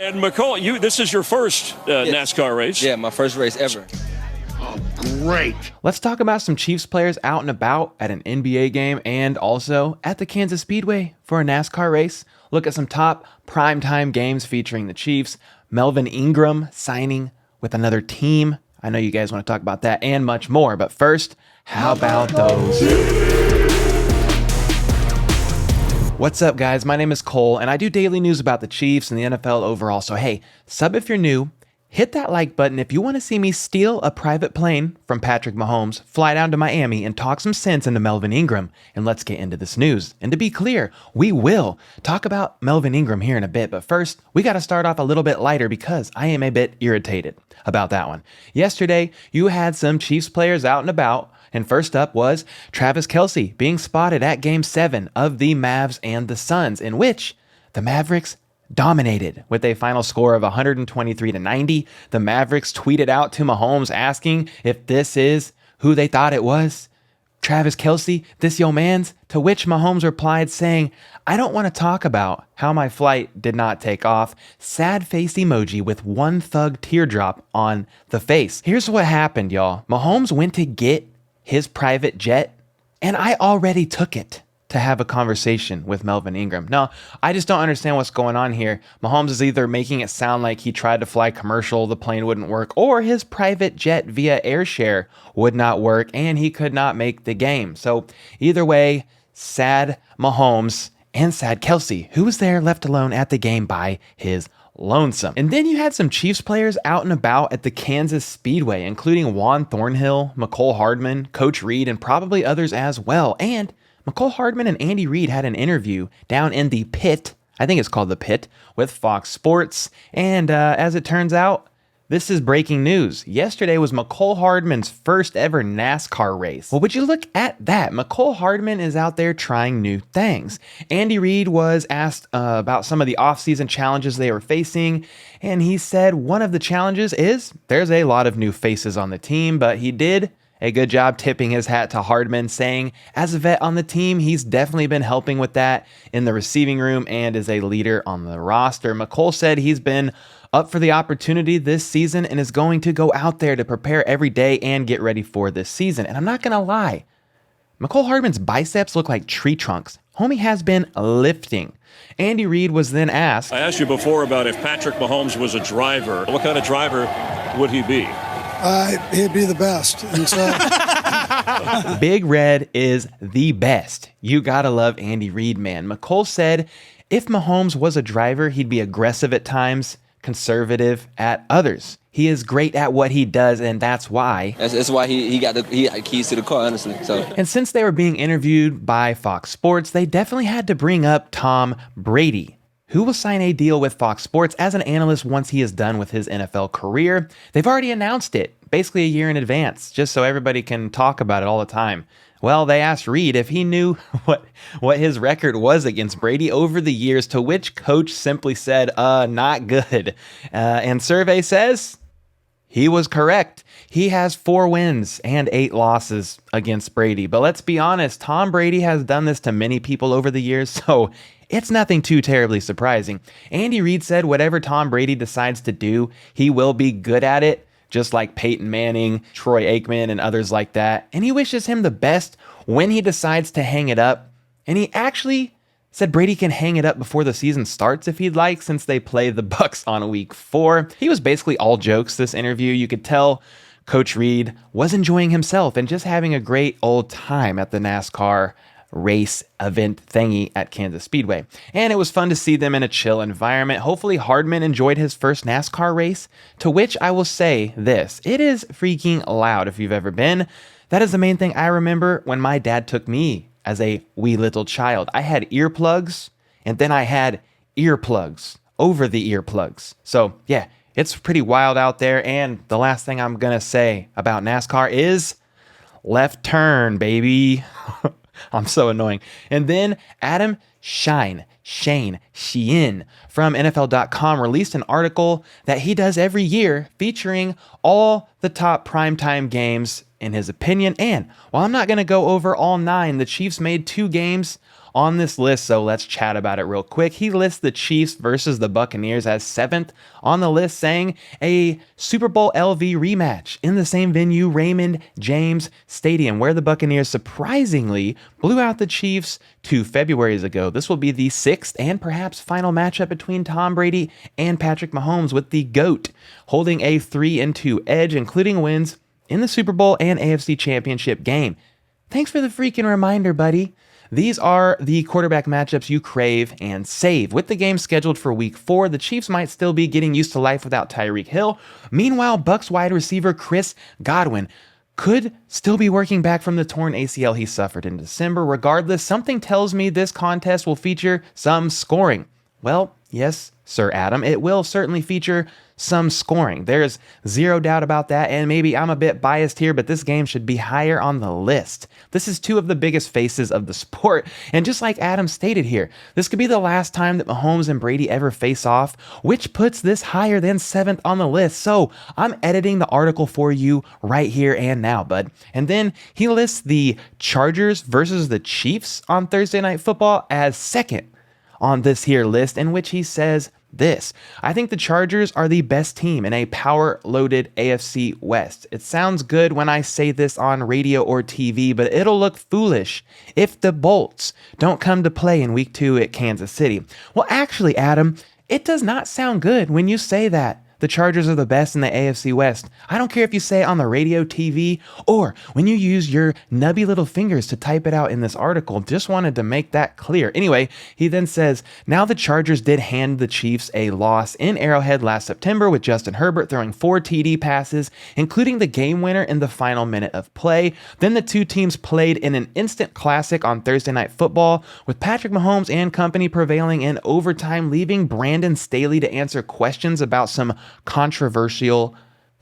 And Mecole, this is your first NASCAR race. Yeah, my first race ever. Great. Let's talk about some Chiefs players out and about at an NBA game and also at the Kansas Speedway for a NASCAR race. Look at some top primetime games featuring the Chiefs. Melvin Ingram signing with another team. I know you guys want to talk about that and much more. But first, how about those? What's up, guys? My name is Cole, and I do daily news about the Chiefs and the NFL overall. So hey, sub if you're new. Hit that like button if you want to see me steal a private plane from Patrick Mahomes, fly down to Miami, and talk some sense into Melvin Ingram. And let's get into this news. And to be clear, we will talk about Melvin Ingram here in a bit. But first, we got to start off a little bit lighter because I am a bit irritated about that one. Yesterday, you had some Chiefs players out and about. And first up was Travis Kelce being spotted at Game 7 of the Mavs and the Suns, in which the Mavericks dominated with a final score of 123-90. The Mavericks tweeted out to Mahomes asking if this is who they thought it was, Travis Kelce, this yo man's, to which Mahomes replied saying, "I don't want to talk about how my flight did not take off." Sad face emoji with one thug teardrop on the face. Here's what happened, y'all. Mahomes went to get his private jet, and I already took it to have a conversation with Melvin Ingram. No, I just don't understand what's going on here. Mahomes is either making it sound like he tried to fly commercial, the plane wouldn't work, or his private jet via airshare would not work, and he could not make the game. So either way, sad Mahomes and sad Kelce, who was there left alone at the game by his lonesome. And then you had some Chiefs players out and about at the Kansas Speedway, including Juan Thornhill, Mecole Hardman, Coach Reid, and probably others as well. And Mecole Hardman and Andy Reid had an interview down in the pit, I think it's called the pit, with Fox Sports. And as it turns out, this is breaking news. Yesterday was Mecole Hardman's first ever NASCAR race. Well, would you look at that? Mecole Hardman is out there trying new things. Andy Reid was asked about some of the offseason challenges they were facing, and he said one of the challenges is there's a lot of new faces on the team, but he did a good job tipping his hat to Hardman, saying as a vet on the team, he's definitely been helping with that in the receiving room and is a leader on the roster. Mecole said he's been up for the opportunity this season and is going to go out there to prepare every day and get ready for this season. And I'm not going to lie, Mecole Hardman's biceps look like tree trunks. Homie has been lifting. Andy Reid was then asked, I asked you before about if Patrick Mahomes was a driver, what kind of driver would he be? He'd be the best. And so Big Red is the best. You gotta love Andy Reid, man. Mecole said if Mahomes was a driver, he'd be aggressive at times, conservative at others. He is great at what he does, and that's why. That's why he got the keys to the car, honestly. So. And since they were being interviewed by Fox Sports, they definitely had to bring up Tom Brady, who will sign a deal with Fox Sports as an analyst once he is done with his NFL career. They've already announced it, basically a year in advance, just so everybody can talk about it all the time. Well, they asked Reid if he knew what his record was against Brady over the years, to which Coach simply said, not good. And survey says he was correct. He has 4 wins and 8 losses against Brady. But let's be honest, Tom Brady has done this to many people over the years, so it's nothing too terribly surprising. Andy Reid said whatever Tom Brady decides to do, he will be good at it, just like Peyton Manning, Troy Aikman, and others like that. And he wishes him the best when he decides to hang it up. And he actually said Brady can hang it up before the season starts if he'd like, since they play the Bucs on week 4. He was basically all jokes this interview. You could tell Coach Reid was enjoying himself and just having a great old time at the NASCAR race event thingy at Kansas Speedway. And it was fun to see them in a chill environment. Hopefully Hardman enjoyed his first NASCAR race, to which I will say this: it is freaking loud if you've ever been. That is the main thing I remember when my dad took me as a wee little child. I had earplugs, and then I had earplugs over the earplugs. So yeah, it's pretty wild out there. And the last thing I'm gonna say about NASCAR is left turn, baby. I'm so annoying. And then Adam Shine Shane Sheehan from NFL.com released an article that he does every year featuring all the top primetime games in his opinion. And while I'm not going to go over all 9, the Chiefs made 2 games on this list, so let's chat about it real quick. He lists the Chiefs versus the Buccaneers as 7th on the list, saying a Super Bowl LV rematch in the same venue, Raymond James Stadium, where the Buccaneers surprisingly blew out the Chiefs 2 Februarys ago. This will be the 6th and perhaps final matchup between Tom Brady and Patrick Mahomes, with the GOAT holding a 3-2 edge, including wins in the Super Bowl and AFC Championship game. Thanks for the freaking reminder, buddy. These are the quarterback matchups you crave and save. With the game scheduled for week 4, the Chiefs might still be getting used to life without Tyreek Hill. Meanwhile, Bucs wide receiver Chris Godwin could still be working back from the torn ACL he suffered in December. Regardless, something tells me this contest will feature some scoring. Well, yes, Sir Adam, it will certainly feature some scoring. There's zero doubt about that, and maybe I'm a bit biased here, but this game should be higher on the list. This is 2 of the biggest faces of the sport, and just like Adam stated here, this could be the last time that Mahomes and Brady ever face off, which puts this higher than 7th on the list. So I'm editing the article for you right here and now, bud. And then he lists the Chargers versus the Chiefs on Thursday Night Football as 2nd on this here list, in which he says this: I think the Chargers are the best team in a power-loaded AFC West. It sounds good when I say this on radio or TV, but it'll look foolish if the Bolts don't come to play in week 2 at Kansas City. Well, actually, Adam, it does not sound good when you say that the Chargers are the best in the AFC West. I don't care if you say it on the radio, TV, or when you use your nubby little fingers to type it out in this article. Just wanted to make that clear. Anyway, he then says, now the Chargers did hand the Chiefs a loss in Arrowhead last September, with Justin Herbert throwing 4 TD passes, including the game winner in the final minute of play. Then the 2 teams played in an instant classic on Thursday Night Football, with Patrick Mahomes and company prevailing in overtime, leaving Brandon Staley to answer questions about some controversial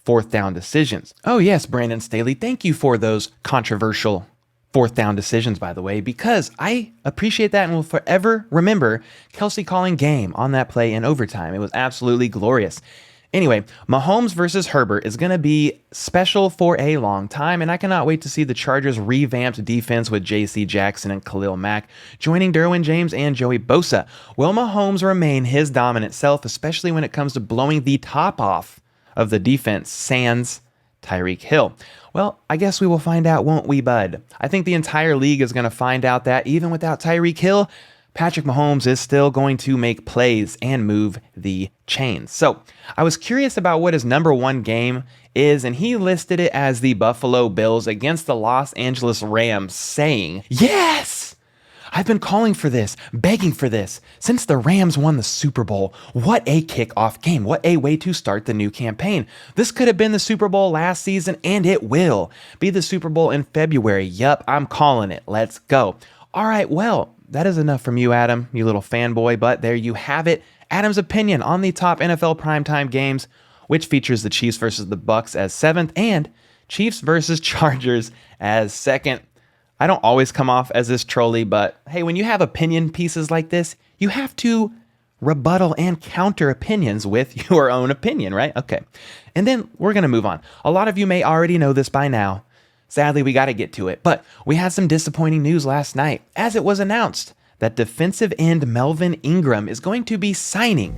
4th down decisions. Oh yes, Brandon Staley, thank you for those controversial 4th down decisions, by the way, because I appreciate that and will forever remember Kelsey calling game on that play in overtime. It was absolutely glorious. Anyway, Mahomes versus Herbert is going to be special for a long time, and I cannot wait to see the Chargers' revamped defense with J.C. Jackson and Khalil Mack joining Derwin James and Joey Bosa. Will Mahomes remain his dominant self, especially when it comes to blowing the top off of the defense, sans Tyreek Hill? Well, I guess we will find out, won't we, bud? I think the entire league is going to find out that even without Tyreek Hill, Patrick Mahomes is still going to make plays and move the chains. So I was curious about what his number 1 game is, and he listed it as the Buffalo Bills against the Los Angeles Rams, saying, yes! I've been calling for this, begging for this, since the Rams won the Super Bowl. What a kickoff game. What a way to start the new campaign. This could have been the Super Bowl last season, and it will be the Super Bowl in February. Yup, I'm calling it. Let's go. All right, well, that is enough from you, Adam, you little fanboy, but there you have it. Adam's opinion on the top NFL primetime games, which features the Chiefs versus the Bucs as 7th and Chiefs versus Chargers as 2nd. I don't always come off as this trolly, but hey, when you have opinion pieces like this, you have to rebuttal and counter opinions with your own opinion, right? Okay. And then we're going to move on. A lot of you may already know this by now. Sadly, we got to get to it, but we had some disappointing news last night as it was announced that defensive end Melvin Ingram is going to be signing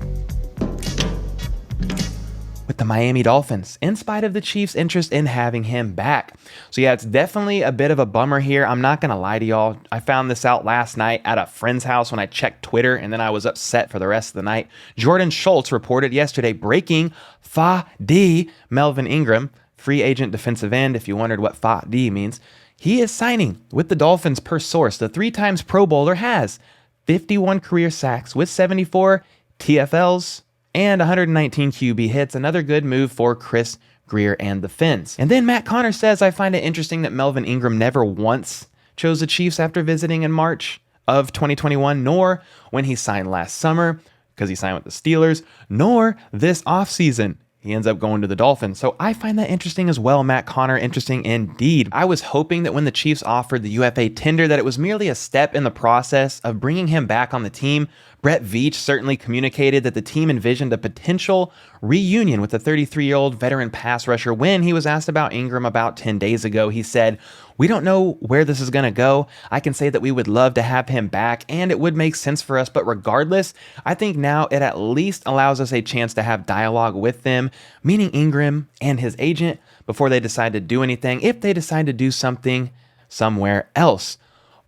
with the Miami Dolphins, in spite of the Chiefs' interest in having him back. So yeah, it's definitely a bit of a bummer here. I'm not going to lie to y'all. I found this out last night at a friend's house when I checked Twitter, and then I was upset for the rest of the night. Jordan Schultz reported yesterday, breaking Fa-D, Melvin Ingram, free agent defensive end, if you wondered what Fa-D means. He is signing with the Dolphins per source. The 3 times Pro Bowler has 51 career sacks with 74 TFLs and 119 QB hits. Another good move for Chris Grier and the Fins. And then Matt Connor says, I find it interesting that Melvin Ingram never once chose the Chiefs after visiting in March of 2021, nor when he signed last summer, because he signed with the Steelers, nor this offseason. He ends up going to the Dolphins. So I find that interesting as well, Matt Connor. Interesting indeed. I was hoping that when the Chiefs offered the UFA tender that it was merely a step in the process of bringing him back on the team, Brett Veach certainly communicated that the team envisioned a potential reunion with the 33-year-old veteran pass rusher. When he was asked about Ingram about 10 days ago, he said, "We don't know where this is going to go. I can say that we would love to have him back and it would make sense for us. But regardless, I think now it at least allows us a chance to have dialogue with them," meaning Ingram and his agent, before they decide to do anything, if they decide to do something somewhere else.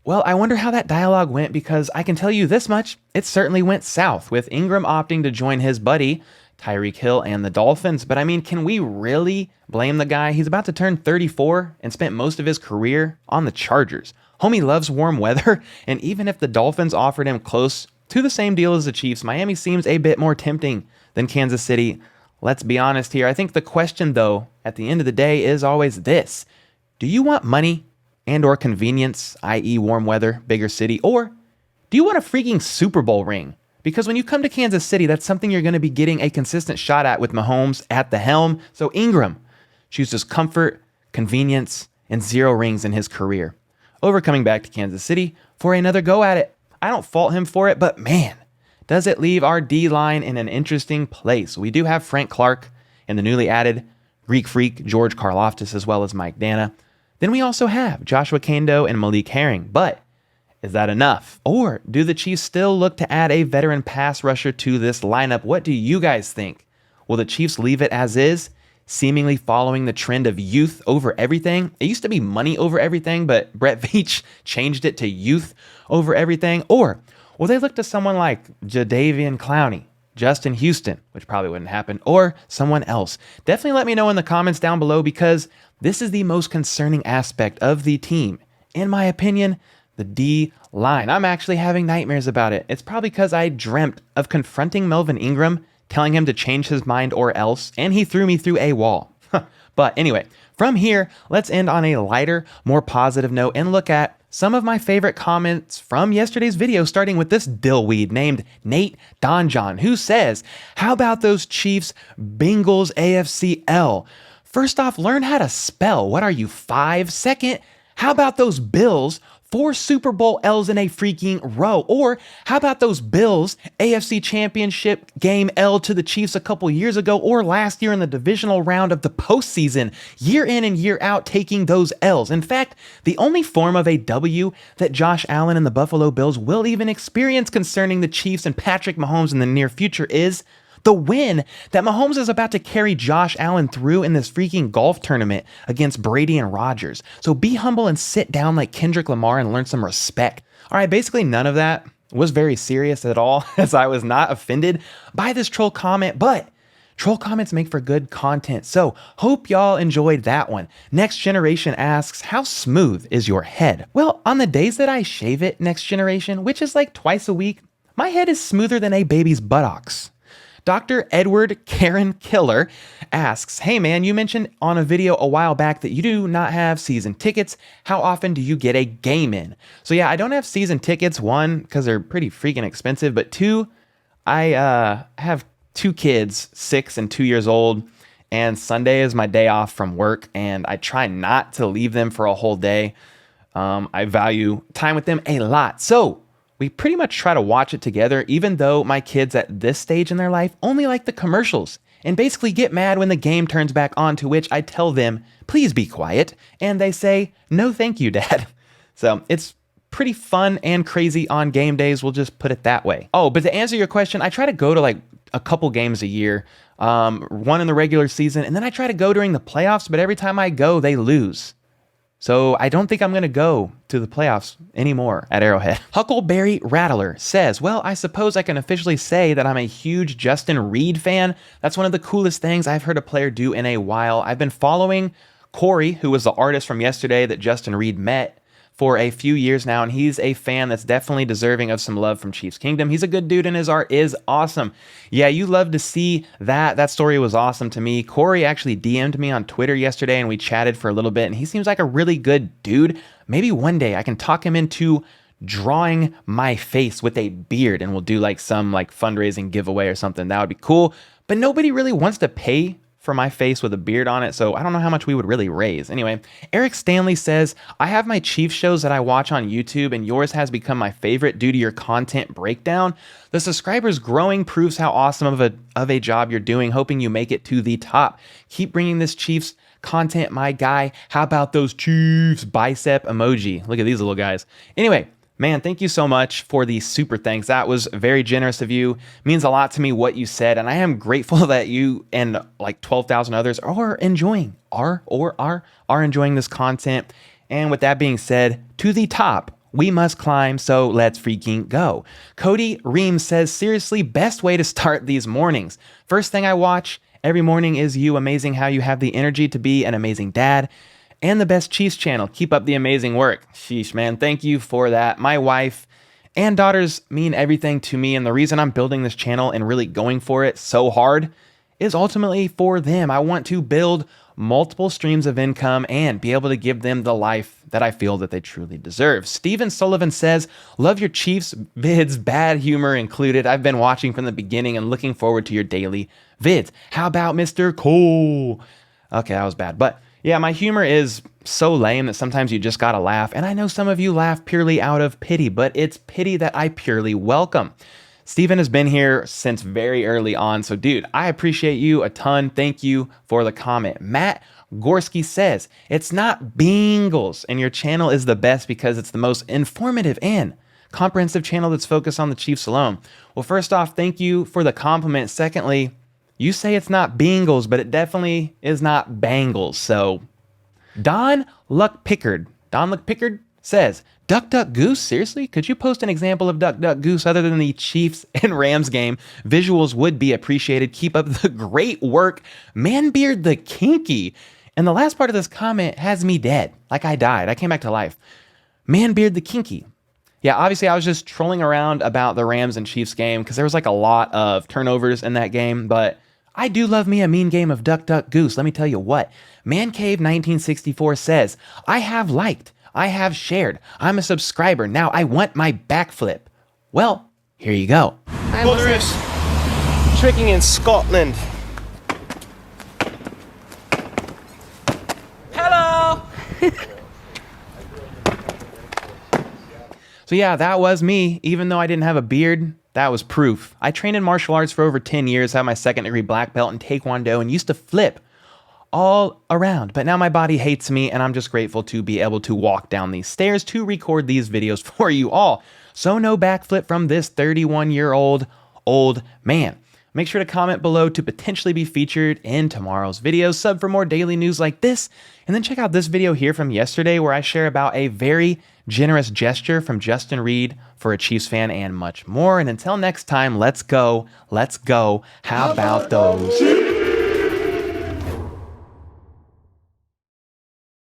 Well, I wonder how that dialogue went, because I can tell you this much: it certainly went south, with Ingram opting to join his buddy Tyreek Hill and the Dolphins. But I mean, can we really blame the guy? He's about to turn 34 and spent most of his career on the Chargers. Homie loves warm weather, and even if the Dolphins offered him close to the same deal as the Chiefs, Miami seems a bit more tempting than Kansas City. Let's be honest here. I think the question, though, at the end of the day is always this: do you want money and or convenience, i.e. warm weather, bigger city, or do you want a freaking Super Bowl ring? Because when you come to Kansas City, that's something you're going to be getting a consistent shot at with Mahomes at the helm. So Ingram chooses comfort, convenience, and 0 rings in his career over coming back to Kansas City for another go at it. I don't fault him for it, but man, does it leave our D-line in an interesting place. We do have Frank Clark and the newly added Greek Freak George Karlaftis, as well as Mike Dana. Then we also have Joshua Kando and Malik Herring. But is that enough? Or do the Chiefs still look to add a veteran pass rusher to this lineup? What do you guys think? Will the Chiefs leave it as is, seemingly following the trend of youth over everything? It used to be money over everything, but Brett Veach changed it to youth over everything. Or will they look to someone like Jadeveon Clowney, Justin Houston, which probably wouldn't happen, or someone else? Definitely let me know in the comments down below, because this is the most concerning aspect of the team. In my opinion, the D-line. I'm actually having nightmares about it. It's probably because I dreamt of confronting Melvin Ingram, telling him to change his mind or else, and he threw me through a wall. But anyway, from here, let's end on a lighter, more positive note and look at some of my favorite comments from yesterday's video, starting with this dillweed named Nate Donjon, who says, "How about those Chiefs Bengals AFCL? First off, learn how to spell. What are you, 5? Second, how about those Bills? 4 Super Bowl L's in a freaking row. Or how about those Bills AFC Championship game L to the Chiefs a couple years ago, or last year in the divisional round of the postseason, year in and year out taking those L's. In fact, the only form of a W that Josh Allen and the Buffalo Bills will even experience concerning the Chiefs and Patrick Mahomes in the near future is the win that Mahomes is about to carry Josh Allen through in this freaking golf tournament against Brady and Rodgers. So be humble and sit down like Kendrick Lamar and learn some respect." All right, basically none of that was very serious at all, as I was not offended by this troll comment, but troll comments make for good content. So hope y'all enjoyed that one. Next Generation asks, "How smooth is your head?" Well, on the days that I shave it, Next Generation, which is like twice a week, my head is smoother than a baby's buttocks. Dr. Edward Karen Killer asks, "Hey man, you mentioned on a video a while back that you do not have season tickets. How often do you get a game in?" So yeah, I don't have season tickets. 1, because they're pretty freaking expensive, but 2, I have 2 kids, 6 and 2 years old, and Sunday is my day off from work, and I try not to leave them for a whole day. I value time with them a lot. So we pretty much try to watch it together, even though my kids at this stage in their life only like the commercials and basically get mad when the game turns back on, to which I tell them, "Please be quiet." And they say, "No, thank you, Dad." So it's pretty fun and crazy on game days. We'll just put it that way. Oh, but to answer your question, I try to go to like a couple games a year, one in the regular season, and then I try to go during the playoffs, but every time I go, they lose. So I don't think I'm going to go to the playoffs anymore at Arrowhead. Huckleberry Rattler says, "Well, I suppose I can officially say that I'm a huge Justin Reid fan. That's one of the coolest things I've heard a player do in a while. I've been following Corey, who was the artist from yesterday that Justin Reid met, for a few years now, and he's a fan that's definitely deserving of some love from Chiefs Kingdom. He's a good dude and his art is awesome." Yeah, you love to see that. That story was awesome to me. Corey actually DM'd me on Twitter yesterday and we chatted for a little bit, and he seems like a really good dude. Maybe one day I can talk him into drawing my face with a beard and we'll do like some like fundraising giveaway or something. That would be cool. But nobody really wants to pay for my face with a beard on it, so I don't know how much we would really raise. Anyway, Eric Stanley says, I have my Chiefs shows that I watch on YouTube, and yours has become my favorite due to your content breakdown. The subscribers growing proves how awesome of a job you're doing, hoping you make it to the top. Keep bringing this Chiefs content, my guy. How about those Chiefs bicep emoji? Look at these little guys. Anyway, man, thank you so much for the super thanks. That was very generous of you. It means a lot to me what you said, and I am grateful that you and like 12,000 others are enjoying this content. And with that being said, to the top we must climb, so let's freaking go. Cody Reams says, seriously, best way to start these mornings. First thing I watch every morning is you. Amazing how you have the energy to be an amazing dad. And the best Chiefs channel. Keep up the amazing work. Sheesh, man. Thank you for that. My wife and daughters mean everything to me. And the reason I'm building this channel and really going for it so hard is ultimately for them. I want to build multiple streams of income and be able to give them the life that I feel that they truly deserve. Steven Sullivan says, love your Chiefs vids, bad humor included. I've been watching from the beginning and looking forward to your daily vids. How about Mr. Cole? Okay, that was bad. But yeah, my humor is so lame that sometimes you just gotta laugh. And I know some of you laugh purely out of pity, but it's pity that I purely welcome. Steven has been here since very early on. So dude, I appreciate you a ton. Thank you for the comment. Matt Gorski says, it's not Bengals, and your channel is the best because it's the most informative and comprehensive channel that's focused on the Chiefs alone. Well, first off, thank you for the compliment. Secondly, you say it's not Bengals, but it definitely is not Bengals. So Don Luck Pickard says, Duck Duck Goose? Seriously? Could you post an example of Duck Duck Goose other than the Chiefs and Rams game? Visuals would be appreciated. Keep up the great work. Manbeard the Kinky. And the last part of this comment has me dead. Like I died. I came back to life. Manbeard the Kinky. Yeah, obviously I was just trolling around about the Rams and Chiefs game because there was like a lot of turnovers in that game, but I do love me a mean game of Duck Duck Goose. Let me tell you what. ManCave1964 says, I have liked, I have shared, I'm a subscriber, now I want my backflip. Well, here you go. Well, there is tricking in Scotland. Hello! So yeah, that was me. Even though I didn't have a beard, that was proof. I trained in martial arts for over 10 years, have my second degree black belt in Taekwondo, and used to flip all around. But now my body hates me, and I'm just grateful to be able to walk down these stairs to record these videos for you all. So no backflip from this 31-year-old old man. Make sure to comment below to potentially be featured in tomorrow's video. Sub for more daily news like this. And then check out this video here from yesterday where I share about a very generous gesture from Justin Reid for a Chiefs fan and much more. And until next time, let's go. How about those?